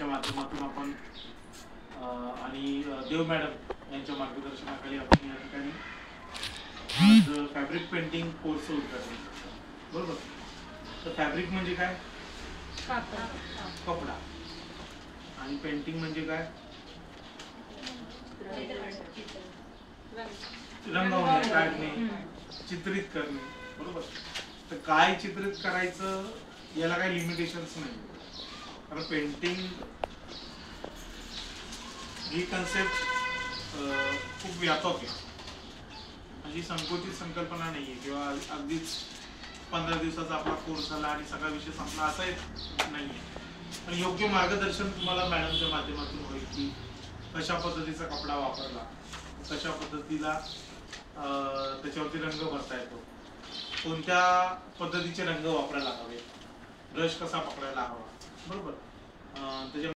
यांच्या माध्यमातून आपण आणि देव मॅडम यांच्या मार्गदर्शनाखाली आपण या ठिकाणी आज फॅब्रिक पेंटिंग कोर्स उद्घाटन करतो. बरोबर. तर फॅब्रिक म्हणजे काय? कपडा. आणि पेंटिंग म्हणजे काय? रंगवणे, काढणे, चित्रित करणे. बरोबर. तर काय चित्रित करायचं याला काही लिमिटेशन्स नाही. कारण पेंटिंग ही कन्सेप्ट खूप व्यापक आहे. अशी संकोचित संकल्पना नाहीये किंवा अगदीच 15 दिवसाचा आपला कोर्स झाला आणि सगळा विषय संपला असं नाहीये. पण योग्य मार्गदर्शन तुम्हाला मॅडमच्या माध्यमातून होईल की कशा पद्धतीचा कपडा वापरला, कशा पद्धतीला त्याच्यावरती रंग भरता येतो, कोणत्या पद्धतीचे रंग वापरायला हवे, ब्रश कसा पकडायला हवा. बरोबर. त्याच्या